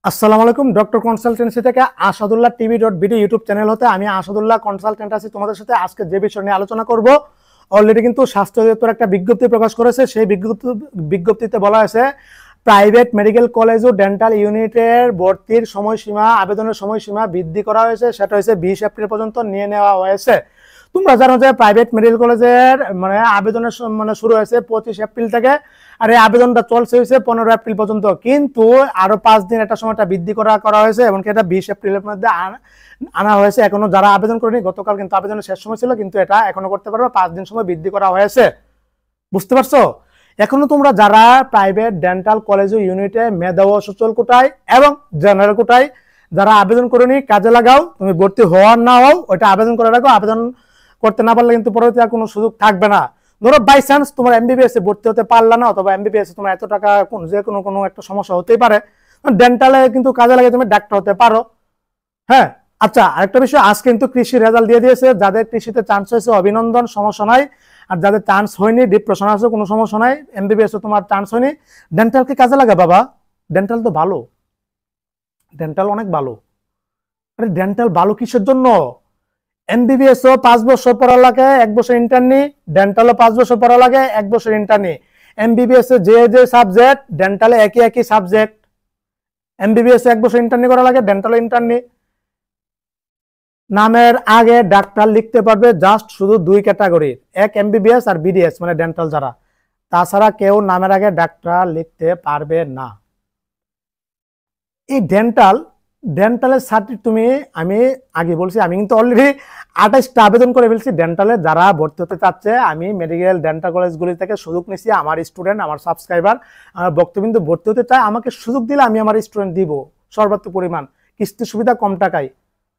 আসসালামু আলাইকুম। Doctor consultancy থেকে আসাদুল্লাহ টিভি.বিডি ইউটিউব চ্যানেল হতে আমি আসাদুল্লাহ কনসালটেন্ট আছি তোমাদের সাথে। আজকে যে বিষয় নিয়ে আলোচনা করব, অলরেডি কিন্তু স্বাস্থ্য অধিদপ্তর একটা বিজ্ঞপ্তি প্রকাশ করেছে। সেই বিজ্ঞপ্তিতে বলা হয়েছে প্রাইভেট মেডিকেল কলেজ ও ডেন্টাল ইউনিটের ভর্তির সময়সীমা, আবেদনের সময়সীমা বৃদ্ধি করা হয়েছে। সেটা হয়েছে 20 এপ্রিল পর্যন্ত নিয়ে নেওয়া হয়েছে। তোমরা জানো যে প্রাইভেট মেডিকেল কলেজের আবেদনের শুরু হয়েছে 25 এপ্রিল থেকে, আর এই আবেদনটা চলছে হয়েছে 15 এপ্রিল পর্যন্ত। কিন্তু আরো 5 দিন একটা সময়টা বৃদ্ধি করা হয়েছে, এমনকি এটা 20 এপ্রিলের মধ্যে আনা হয়েছে। এখনো যারা আবেদন করেনি, গতকাল কিন্তু আবেদনের শেষ সময় ছিল, কিন্তু এটা এখনো করতে পারবে। 5 দিন সময় বৃদ্ধি করা হয়েছে। বুঝতে পারছো? এখনো তোমরা যারা প্রাইভেট ডেন্টাল কলেজ ও ইউনিটে মেধা ও সচল কোটায় এবং জেনারেল কোটায় যারা আবেদন করেনি, কাজে লাগাও। তুমি ভর্তি হওয়ার না হও, ওইটা আবেদন করে রাখো। আবেদন করতে না পারলে কিন্তু পরবর্তী আর কোনো সুযোগ থাকবে না। ধরো বাই চান্স তোমার এমবিবিএস এ ভর্তি হতে পারলা না, অথবা এমবিবিএস তোমার এত টাকা যে কোনো একটা সমস্যা হতেই পারে, ডেন্টালে কিন্তু কাজে লাগে তুমি ডাক্তার হতে পারো। হ্যাঁ, আচ্ছা, আরেকটা বিষয়, আজ কিন্তু কৃষি রেজাল্ট দিয়ে দিয়েছে। যাদের কৃষিতে চান্স হয়েছে অভিনন্দন, সমস্যা নাই। আর যাদের চান্স হয়নি, ডিপ্রেশন আছে, কোনো সমস্যা নাই। এমবিবিএস তোমার চান্স হয়নি, ডেন্টালকে কাজে লাগে বাবা। ডেন্টাল তো ভালো, ডেন্টাল অনেক ভালো। আরে ডেন্টাল ভালো কিসের জন্য? এমবিবিএস ও 5 বছর পড়া লাগে, 1 বছর ইন্টার্নি। ডেন্টালও 5 বছর পড়া লাগে, 1 বছর ইন্টার্নি। এমবিবিএস এ যে সাবজেক্ট, ডেন্টালে একই সাবজেক্ট। এমবিবিএস 1 বছর ইন্টার্নি করা লাগে, ডেন্টালে ইন্টার্নি। নামের আগে ডাক্তার লিখতে পারবে জাস্ট শুধু 2 ক্যাটাগরির, এক এমবিবিএস আর বিডিএস মানে ডেন্টাল যারা। তাছাড়া কেউ নামের আগে ডাক্তার লিখতে পারবে না। এই ডেন্টালের সার্টিফিকেট তুমি, আমি আগে বলছি, আমি কিন্তু অলরেডি 28টা আবেদন করে ফেলছি ডেন্টালে। যারা ভর্তি হতে চাচ্ছে, আমি মেডিকেল ডেন্টাল কলেজগুলি থেকে সুযোগ নিচ্ছি। আমার স্টুডেন্ট, আমার সাবস্ক্রাইবার, আমার বক্তবিন্দু ভর্তি হতে চায়, আমাকে সুযোগ দিলে আমি আমার স্টুডেন্ট দিব সর্বাত্মক পরিমাণ, কিস্তি সুবিধা, কম টাকায়।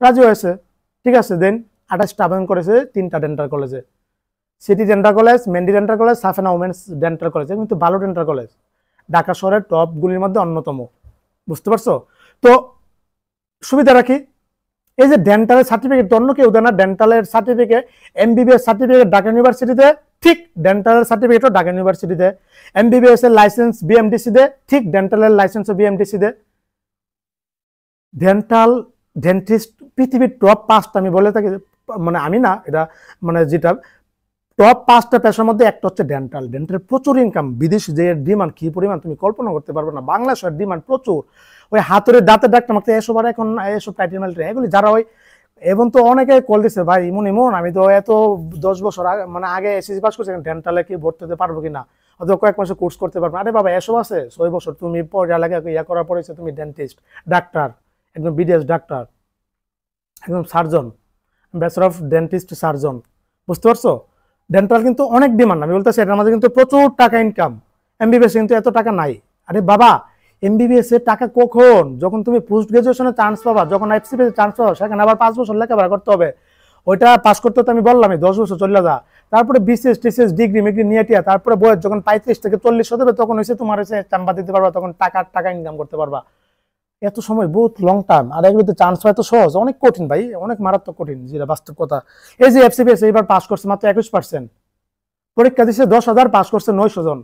রাজি হয়েছে, ঠিক আছে। দেন 28টা আবেদন করেছে 3টা ডেন্টাল কলেজে, city dental college, Mandy dental college, Saphena women's dental college, কিন্তু ভালো ডেন্টাল কলেজ, ঢাকা শহরের টপগুলির মধ্যে অন্যতম। বুঝতে পারছো? তো সুবিধা রাখি, এই যে ডেন্টালের সার্টিফিকেট, অন্য কেউ দেয় না। ডেন্টালের সার্টিফিকেট, এমবিবিএস সার্টিফিকেট ঢাকা ইউনিভার্সিটিতে, ঠিক ডেন্টালের সার্টিফিকেটও ঢাকা ইউনিভার্সিটিতে। এমবিবিএস এর লাইসেন্স বিএমডিসি দে, ঠিক ডেন্টালের লাইসেন্সও বিএমডিসি দে। ডেন্টাল ডেন্টিস্ট পৃথিবীর টপ 5টা, আমি বলে থাকি, মানে আমি না, এটা যেটা টপ 5টা পেশার মধ্যে একটা হচ্ছে ডেন্টাল। ডেন্টাল প্রচুর ইনকাম, বিদেশি যে ডিমান্ড কি পরিমাণ তুমি কল্পনা করতে পারবে না। বাংলাদেশের ডিমান্ড প্রচুর। ওই হাতুড়ে দাঁতের ডাক্তার মারতে এসব, আর এখন এসব টাইটেল মাইটেল এগুলি যারা ওই, এবং তো অনেকে কল দিচ্ছে, ভাই ইমন আমি তো এত 10 বছর আগে এসএসসি পাস করছি, ডেন্টালে কি ভর্তি হতে পারবো কিনা, অথবা কয়েক মাসে কোর্স করতে পারবো। আরে বাবা, এসব আছে 6 বছর তুমি পড়ালেখা করার পরে তুমি ডেন্টিস্ট, ডাক্তার, একদম বিডিএস ডাক্তার, একদম surgeon, bachelor of dentist surgeon. বুঝতে পারছো? ডেন্টাল কিন্তু অনেক ডিমান্ড, আমি বলতেছি এটার মধ্যে কিন্তু প্রচুর টাকা ইনকাম। এমবিবিএস কিন্তু এত টাকা নাই। আরে বাবা, এমবিবিএস এর টাকা কখন? যখন তুমি পোস্ট গ্রাজুয়েশনে চান্স পাবা, যখন এফসিপি চান্স পাবা, সেখানে আবার 5 বছর লেখাপড়া করতে হবে। ওইটা পাস করতে তো আমি বললামই 10 বছর চলে যা। তারপরে বিসিএস টিসিএস ডিগ্রি মিগ্রি নিয়ে টিয়া, তারপরে বয়স যখন 35 থেকে 40 হতে হবে, তখন হয়েছে তোমার হচ্ছে চাম্বা দিতে পারবা, তখন টাকা ইনকাম করতে পারবা। এত সময় বহুত লং টার্ম। আর এগুলোতে চান্স পাওয়া তো সহজ, অনেক কঠিন ভাই, অনেক মারাত্মক কঠিন, যেটা বাস্তব কথা। এই যে এফসিপিএস এবার পাস করছে মাত্র 21%, পরীক্ষা দিচ্ছে 10,000, পাস করছে 900 জন।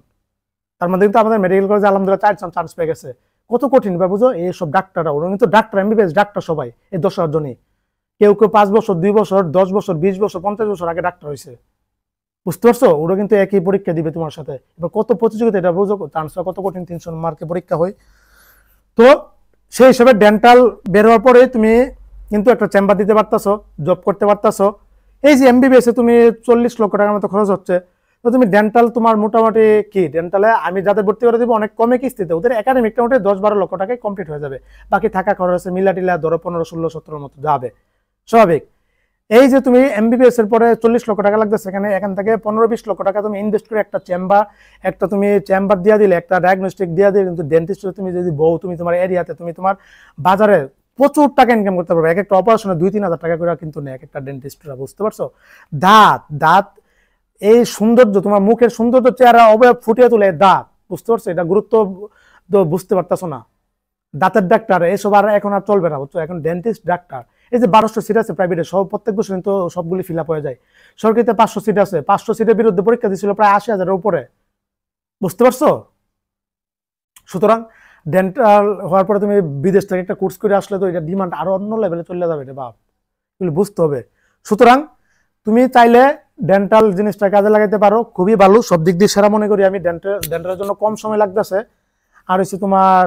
তার মধ্যে কিন্তু আমাদের মেডিকেল কলেজে আলহামদুলিল্লাহ 4 জন চান্স পেয়ে গেছে। কত কঠিন ভাই, বুঝো? এইসব ডাক্তাররা, ওরা কিন্তু ডাক্তার, এমবিবিএস ডাক্তার সবাই, এই 10,000 জনই। কেউ 5 বছর, 2 বছর, 10 বছর, 20 বছর, 50 বছর আগে ডাক্তার হয়েছে। বুঝতে পারছো? ওরা কিন্তু একই পরীক্ষা দিবে তোমার সাথে। এবার কত প্রতিযোগিতা, এটা বুঝো, চান্স কত কঠিন, 300 মার্কে পরীক্ষা হয়। তো সেই হিসাবে ডেন্টাল বের হওয়ার পরে তুমি কিন্তু একটা চেম্বার দিতে পারতাছো, জব করতে পারতাছো। এই যে এমবিবিএস এ তুমি 40 লক্ষ টাকার মতো খরচ হচ্ছে, তো তুমি ডেন্টাল তোমার মোটামুটি কি, ডেন্টালে আমি যাদের ভর্তি করে দিব অনেক কমে কিস্তিতে, ওদের একাডেমিকটা মোটামুটি 10-12 লক্ষ টাকায় কমপ্লিট হয়ে যাবে। বাকি থাকা খরচ মিলাটিলা ধরো 15-16-17 মতো যাবে, স্বাভাবিক। এই যে তুমি এমবিবিএস এর পরে 40 লক্ষ টাকা লাগবে, সেখানে এখান থেকে 15-20 লক্ষ টাকা তুমি ইনভেস্ট করে একটা তুমি চেম্বার দিয়ে দিলে, একটা ডায়াগনস্টিক দিয়ে দিলে, কিন্তু ডেন্টিস্ট তুমি যদি তুমি তোমার এরিয়াতে, তুমি তোমার বাজারে প্রচুর টাকা ইনকাম করতে পারবে। এক একটা অপারেশনে 2-3 হাজার টাকা করে কিন্তু নেয় এক একটা ডেন্টিস্টরা। বুঝতে পারছো? দাঁত এই সৌন্দর্য, তোমার মুখের সৌন্দর্য, চেহারা অবয়ব ফুটিয়ে তোলে দাঁত। বুঝতে পারছো? এটা গুরুত্ব বুঝতে পারতেছো না। দাঁতের ডাক্তার এসব আর এখন আর চলবে না, বুঝছো? এখন ডেন্টিস্ট ডাক্তার। এই যে 1200 সিট আছে প্রাইভেটে, সব প্রত্যেক বছর কিন্তু সবগুলি ফিল আপ হয়ে যায়। সরকারিতে 500 সিট আছে, 500 সিটের বিরুদ্ধে পরীক্ষা দিয়েছিল প্রায় 80,000-এর উপরে। বুঝতে পারছো? সুতরাং ডেন্টাল হওয়ার পরে তুমি বিদেশ থেকে একটা কোর্স করে আসলে তো এটা ডিমান্ড আরো অন্য লেভেলে চলে যাবে রে বাপ, এগুলো বুঝতে হবে। সুতরাং তুমি চাইলে ডেন্টাল জিনিসটা কাজে লাগাইতে পারো, খুবই ভালো, সব দিক দিয়ে সেরা মনে করি আমি। ডেন্টালের জন্য কম সময় লাগতেছে, আর হচ্ছে তোমার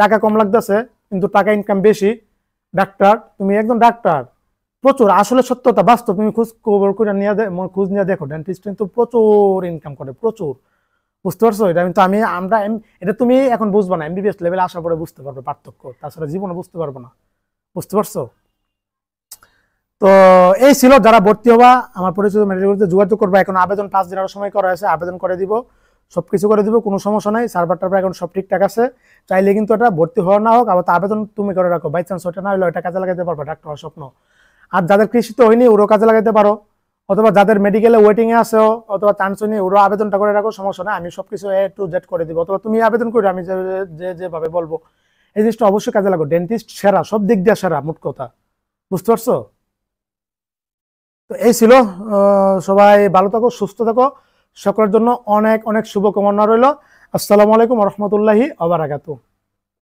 টাকা কম লাগতেছে, কিন্তু টাকা ইনকাম বেশি। ডাক্তার, তুমি একদম ডাক্তার, প্রচুর আসলে সত্যতা বাস্তব, তুমি খবর করে নিয়ে খোঁজ নিয়ে দেখো, ডেন্টিস্ট কিন্তু প্রচুর ইনকাম করে, প্রচুর। বুঝতে পারছো? এটা কিন্তু এটা তুমি এখন বুঝবা না, এমবিবিএস লেভেলে আসার পরে বুঝতে পারবে পার্থক্য, তাছাড়া জীবনে বুঝতে পারবে না। বুঝতে পারছো? তো এই ছিল, যারা ভর্তি হবা আমার পরিচিত মেডিকেলতে যোগাযোগ করবা। এখন আবেদন 5 দিন আরো সময় করা আছে, আবেদন করে দিব, সবকিছু করে দিব, কোনো সমস্যা নাই। সার্ভার টার্ভার এখন সব ঠিকঠাক আছে। চাইলে কিন্তু এটা ভর্তি হওয়া না হোক, আবার আবেদন তুমি করে রাখো, বাই চান্স ওটা না হলে ওটা কাজে লাগাতে পারবে, ডাক্তার হওয়ার স্বপ্ন। আর যাদের কৃষিতে হয়নি ওরও কাজে লাগাতে পারো, অথবা যাদের মেডিকেলে ওয়েটিং এ আছো অথবা চান্স হয়নি ওরও আবেদনটা করে রাখো, সমস্যা নাই, আমি সবকিছু A to Z করে দিব। অথবা তুমি আবেদন করে আমি যেভাবে বলবো, এই জিনিসটা অবশ্যই কাজে লাগো। ডেন্টিস্ট সেরা, সব দিক দিয়ে সেরা, মোট কথা। বুঝতে পারছো? তো এই ছিল, সবাই ভালো থাকো, সুস্থ থাকো, সকলের জন্য অনেক অনেক শুভকামনা রইল। আসসালামু আলাইকুম ওয়া রাহমাতুল্লাহি ওয়া বারাকাতুহু।